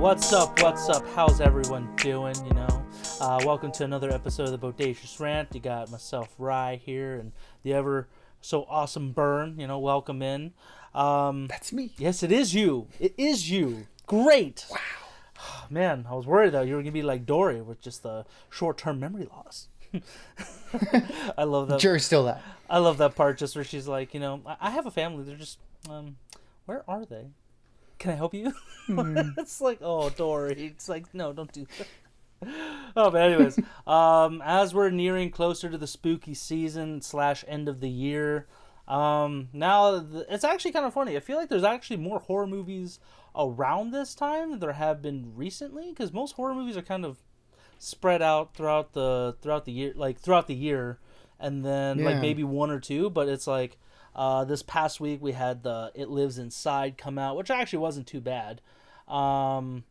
What's up? What's up? How's everyone doing? Welcome to another episode of the Bodacious Rant. You got myself, Rye, here, and the ever so awesome Burn. Welcome in. That's me. Yes, it is you. It is you. Great. Wow. Man, I was worried though you were gonna be like Dory with just the short-term memory loss. I love that. Jury's still out. I love that part, just where she's like, I have a family. They're just, where are they? Can I help you? It's like, oh, Dory. It's like, no, don't do that. Oh, but anyways, as we're nearing closer to the spooky season / end of the year, it's actually kind of funny. I feel like there's actually more horror movies around this time than there have been recently, because most horror movies are kind of spread out throughout the year, and then like maybe one or two. But it's like this past week we had the It Lives Inside come out, which actually wasn't too bad. What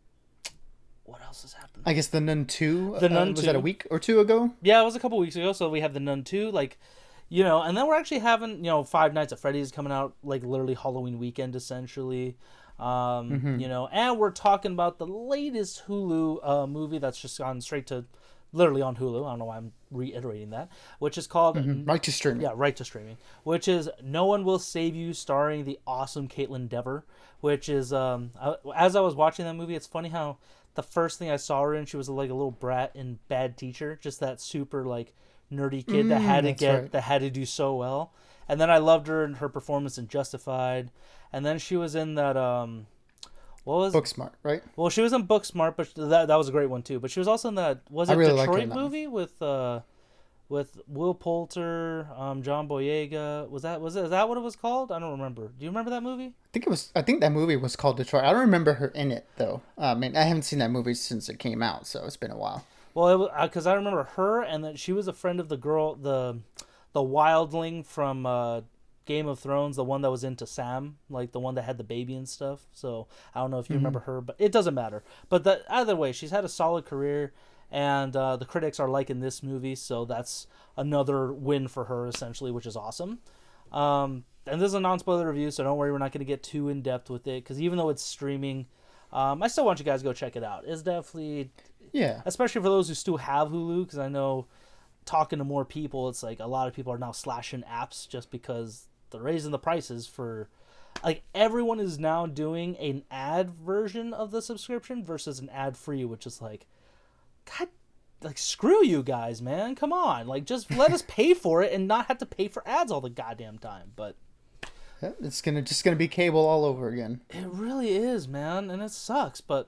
else has happened? I guess The Nun 2. The Nun 2. Was that a week or two ago? Yeah, it was a couple weeks ago. So we have The Nun 2, and then we're actually having, Five Nights at Freddy's coming out, like literally Halloween weekend, essentially. And we're talking about the latest Hulu movie that's just gone straight to, literally on Hulu. I don't know why I'm reiterating that, which is called Right to Streaming. Yeah, Right to Streaming, which is No One Will Save You, starring the awesome Caitlin Dever. Which is, as I was watching that movie, it's funny how the first thing I saw her in, she was like a little brat in Bad Teacher, just that super like nerdy kid that had to do so well. And then I loved her in her performance in Justified. And then she was in that Booksmart, right? Well, she was in Booksmart, but that was a great one too. But she was also in that Detroit movie with Will Poulter, John Boyega. Is that what it was called? I don't remember. Do you remember that movie? I think that movie was called Detroit. I don't remember her in it though. I haven't seen that movie since it came out, so it's been a while. Well, because I remember her, and then she was a friend of the girl, the wildling from Game of Thrones, the one that was into Sam, like the one that had the baby and stuff. So I don't know if you remember her, but it doesn't matter. But either way, she's had a solid career, and the critics are liking this movie, so that's another win for her, essentially, which is awesome. And this is a non-spoiler review, so don't worry, we're not going to get too in-depth with it, because even though it's streaming, I still want you guys to go check it out. It's definitely... Yeah. Especially for those who still have Hulu, because I know talking to more people, it's like a lot of people are now slashing apps just because they're raising the prices for... Like, everyone is now doing an ad version of the subscription versus an ad-free, which is like... God, like, screw you guys, man. Come on. Like, just let us pay for it and not have to pay for ads all the goddamn time. But... It's just gonna be cable all over again. It really is, man. And it sucks, but...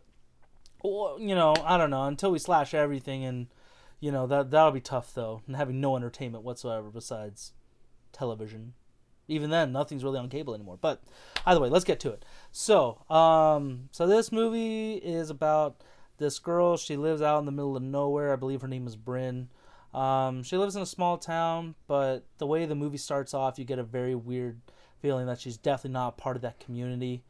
I don't know, until we slash everything, and that'll be tough though, and having no entertainment whatsoever besides television. Even then, nothing's really on cable anymore. But either way, let's get to it. So this movie is about this girl. She lives out in the middle of nowhere. I believe her name is Bryn. She lives in a small town, but the way the movie starts off, you get a very weird feeling that she's definitely not part of that community.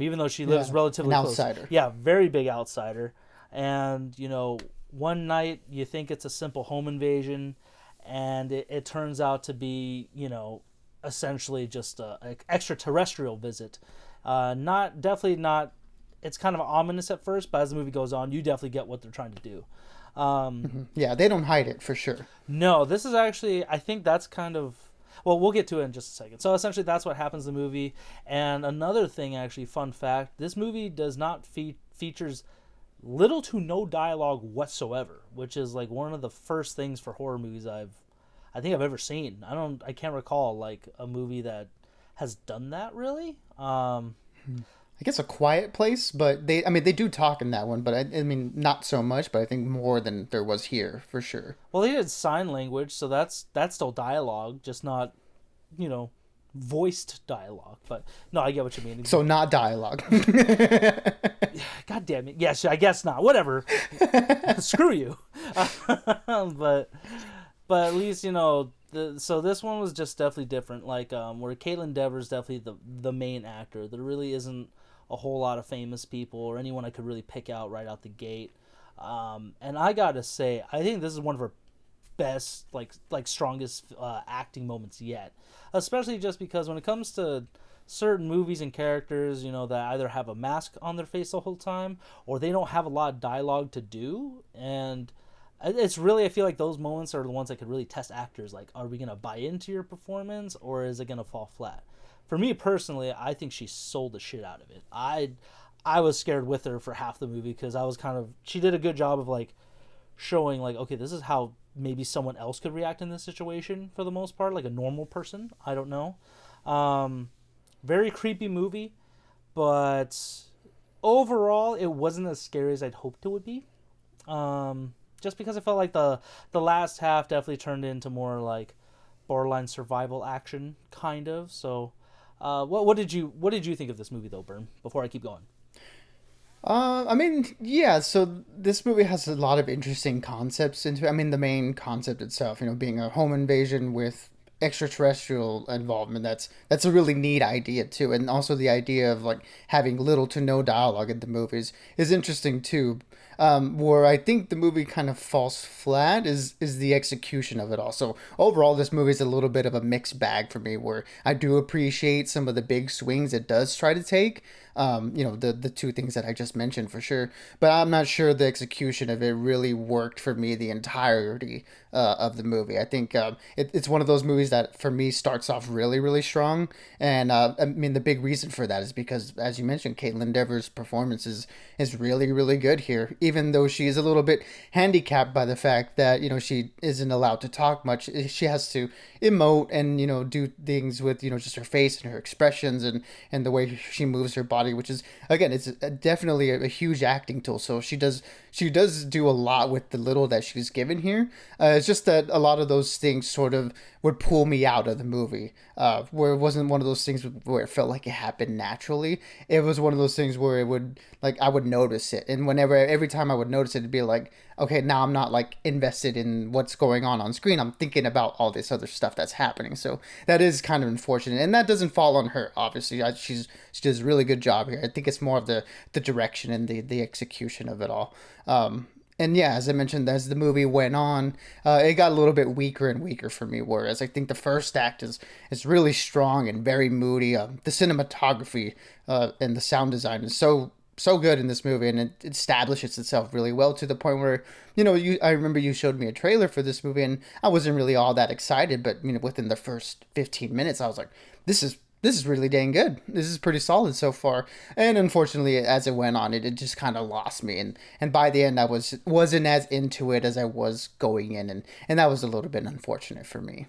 Even though she lives relatively close. Outsider. Yeah, very big outsider. And, one night you think it's a simple home invasion, and it turns out to be, essentially just an extraterrestrial visit. Definitely not, it's kind of ominous at first, but as the movie goes on, you definitely get what they're trying to do. Yeah, they don't hide it for sure. No, this is actually, I think that's kind of... Well, we'll get to it in just a second. So essentially, that's what happens in the movie. And another thing, actually, fun fact: this movie does not features little to no dialogue whatsoever, which is like one of the first things for horror movies I think I've ever seen. I can't recall like a movie that has done that really. I guess A Quiet Place, but they do talk in that one, but I mean not so much, but I think more than there was here for sure. Well, they did sign language, so that's still dialogue, just not, voiced dialogue. But no, I get what you mean. So not dialogue. God damn it! Yes, I guess not. Whatever. Screw you. But at least so this one was just definitely different. Like where Caitlin Dever is definitely the main actor. There really isn't a whole lot of famous people or anyone I could really pick out right out the gate. And I gotta say, I think this is one of her best, like strongest acting moments yet. Especially just because when it comes to certain movies and characters, that either have a mask on their face the whole time or they don't have a lot of dialogue to do. And it's really, I feel like those moments are the ones that could really test actors. Like, are we going to buy into your performance or is it going to fall flat? For me personally, I think she sold the shit out of it. I was scared with her for half the movie because I was she did a good job of like showing like, okay, this is how maybe someone else could react in this situation for the most part, like a normal person. I don't know. Very creepy movie, but overall it wasn't as scary as I'd hoped it would be. Just because I felt like the last half definitely turned into more like borderline survival action kind of. So, what did you think of this movie though, Bern? Before I keep going. I mean, yeah, so this movie has a lot of interesting concepts into it. I mean, the main concept itself, being a home invasion with extraterrestrial involvement, that's a really neat idea too. And also the idea of like having little to no dialogue in the movies is interesting too. Where I think the movie kind of falls flat is the execution of it all. So overall, this movie is a little bit of a mixed bag for me, where I do appreciate some of the big swings it does try to take. The two things that I just mentioned for sure, but I'm not sure the execution of it really worked for me the entirety of the movie. I think it's one of those movies that for me starts off really, really strong, and I mean the big reason for that is because, as you mentioned, Caitlin Dever's performance is really, really good here, even though she is a little bit handicapped by the fact that she isn't allowed to talk much. She has to emote and do things with just her face and her expressions and the way she moves her body, which is, again, it's definitely a huge acting tool. So she does do a lot with the little that she's given here. It's just that a lot of those things sort of would pull me out of the movie, where it wasn't one of those things where it felt like it happened naturally. It was one of those things where it would, like, I would notice it, and every time I would notice it, it'd be like, okay, now I'm not like invested in what's going on screen. I'm thinking about all this other stuff that's happening. So that is kind of unfortunate, and that doesn't fall on her. Obviously, she does a really good job here. I think it's more of the direction and the execution of it all. And yeah, as I mentioned, as the movie went on, it got a little bit weaker and weaker for me. Whereas I think the first act is really strong and very moody. The cinematography and the sound design is so good in this movie, and it establishes itself really well to the point where I remember you showed me a trailer for this movie, and I wasn't really all that excited, but within the first 15 minutes, I was like, this is really dang good. This is pretty solid so far. And unfortunately, as it went on, it just kind of lost me. And by the end, I wasn't as into it as I was going in. And that was a little bit unfortunate for me.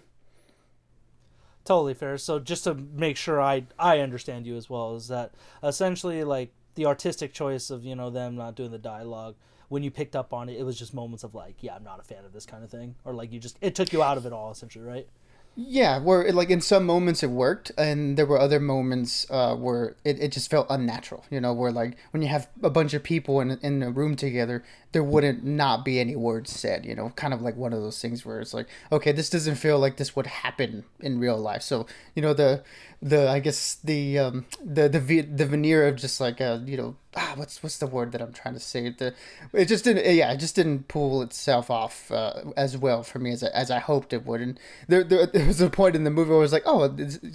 Totally fair. So just to make sure I understand you as well, is that essentially like the artistic choice of, them not doing the dialogue, when you picked up on it, it was just moments of like, yeah, I'm not a fan of this kind of thing. Or like it took you out of it all, essentially, right? Yeah, where in some moments it worked, and there were other moments where it just felt unnatural. Where like when you have a bunch of people in a room together, there wouldn't not be any words said. Kind of like one of those things where it's like, okay, this doesn't feel like this would happen in real life. So the I guess the veneer of just like what's the word that I'm trying to say? It just didn't pull itself off as well for me as I hoped it would. And there was a point in the movie where I was like, oh,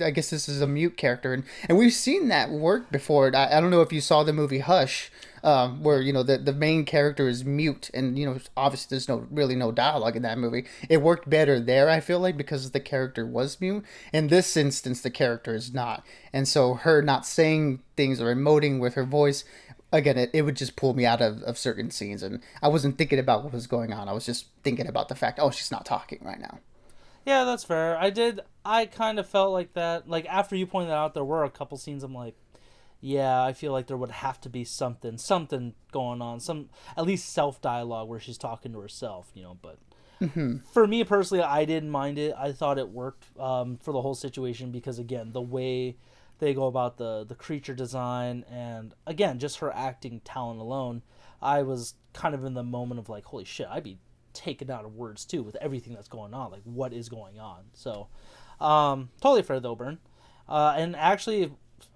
I guess this is a mute character, and we've seen that work before. I don't know if you saw the movie Hush. Where the main character is mute, and obviously there's no dialogue in that movie. It worked better there, I feel like, because the character was mute. In this instance, the character is not, and so her not saying things or emoting with her voice, again, it would just pull me out of certain scenes, and I wasn't thinking about what was going on. I was just thinking about the fact, oh, she's not talking right now. Yeah, that's fair. I kind of felt like that. Like after you pointed out, there were a couple scenes I'm like, yeah, I feel like there would have to be something going on, some at least self dialogue where she's talking to herself, But for me personally, I didn't mind it. I thought it worked for the whole situation because again, the way they go about the creature design and again, just her acting talent alone, I was kind of in the moment of like, holy shit, I'd be taken out of words too with everything that's going on. Like, what is going on? So, totally fair though, Bern. And actually,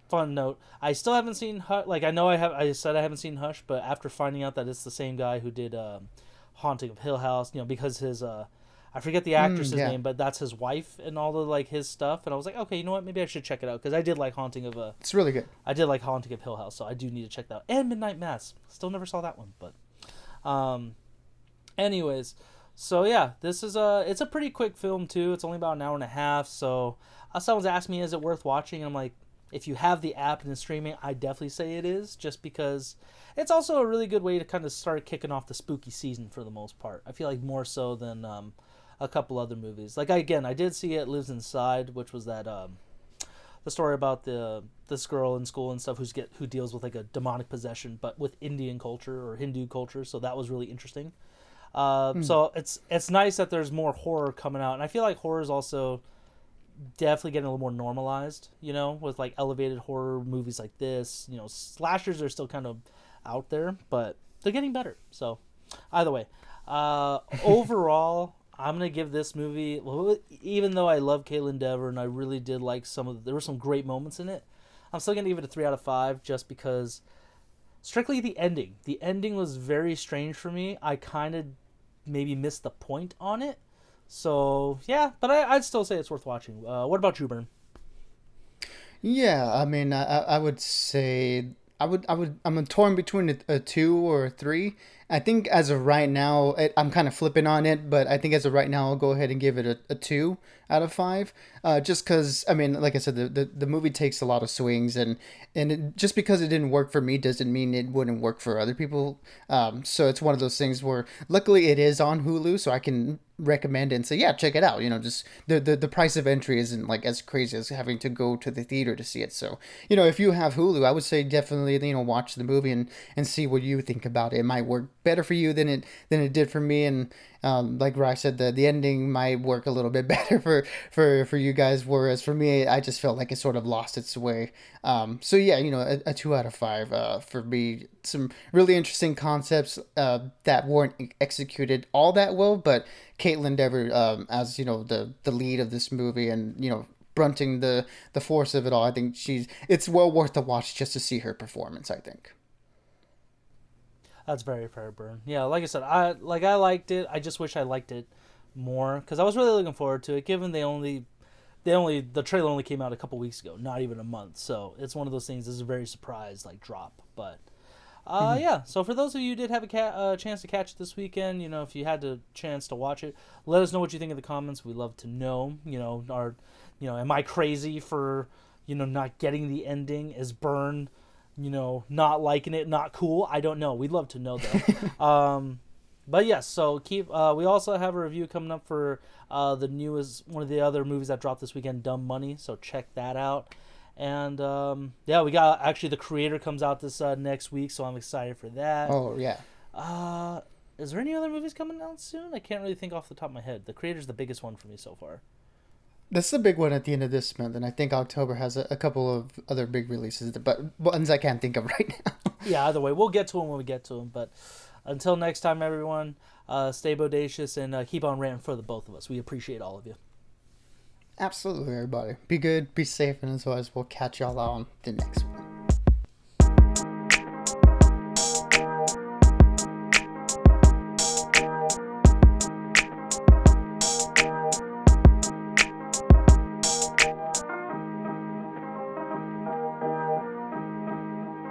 fun note, I still haven't seen Hush. Like, I know I said I haven't seen Hush, but after finding out that it's the same guy who did Haunting of Hill House, because his I forget the actress's Yeah. name, but that's his wife and all the like his stuff. And I was like, okay, you know what? Maybe I should check it out because I did like It's really good. I did like Haunting of Hill House, so I do need to check that out. And Midnight Mass. Still never saw that one, but anyways, so yeah, this is it's a pretty quick film too. It's only about an hour and a half. So someone's asked me, is it worth watching? And I'm like, if you have the app and the streaming, I definitely say it is, just because it's also a really good way to kind of start kicking off the spooky season for the most part. I feel like more so than a couple other movies. Like I did see It Lives Inside, which was that the story about this girl in school and stuff who deals with like a demonic possession, but with Indian culture or Hindu culture. So that was really interesting. So it's nice that there's more horror coming out, and I feel like horror is also definitely getting a little more normalized, with like elevated horror movies like this. Slashers are still kind of out there, but they're getting better. So either way, overall, I'm gonna give this movie, even though I love Caitlin Dever and I really did like there were some great moments in it, I'm still gonna give it a 3 out of 5 just because strictly the ending. The ending was very strange for me. I kind of maybe missed the point on it. So, yeah, but I'd still say it's worth watching. What about you, Bern? Yeah, I mean, I would say I'm torn between a 2 or a 3. I think as of right now, I'm kind of flipping on it, but I think as of right now, I'll go ahead and give it a 2 out of 5. Just because, I mean, like I said, the movie takes a lot of swings, and just because it didn't work for me doesn't mean it wouldn't work for other people. So it's one of those things where, luckily, it is on Hulu, so I can recommend it and say, yeah, check it out. Just the price of entry isn't like as crazy as having to go to the theater to see it. So, if you have Hulu, I would say definitely, watch the movie and see what you think about it. It might work better for you than it did for me, and like Rye said, the ending might work a little bit better for you guys, whereas for me, I just felt like it sort of lost its way. So yeah, a 2 out of 5 for me. Some really interesting concepts that weren't executed all that well, but Caitlin Dever, as the lead of this movie, and brunting the force of it all, I think it's well worth the watch just to see her performance, I think. That's very fair, Bern. Yeah, like I said, I liked it. I just wish I liked it more because I was really looking forward to it. Given the trailer only came out a couple weeks ago, not even a month. So it's one of those things. This is a very surprise drop. But yeah. So for those of you who did have a chance to catch it this weekend, if you had the chance to watch it, let us know what you think in the comments. We'd love to know. Am I crazy for not getting the ending? Is Bern not liking it, not cool? I don't know. We'd love to know though. But yes, so we also have a review coming up for the newest one of the other movies that dropped this weekend, Dumb Money. So check that out. And yeah, we got actually The Creator comes out this next week, so I'm excited for that. Oh yeah. Is there any other movies coming out soon? I can't really think off the top of my head. The Creator's the biggest one for me so far. That's the big one at the end of this month, and I think October has a couple of other big releases, but ones I can't think of right now. Yeah, either way, we'll get to them when we get to them. But until next time, everyone, stay bodacious and keep on ranting for the both of us. We appreciate all of you. Absolutely, everybody. Be good, be safe, and as always, we'll catch y'all on the next one.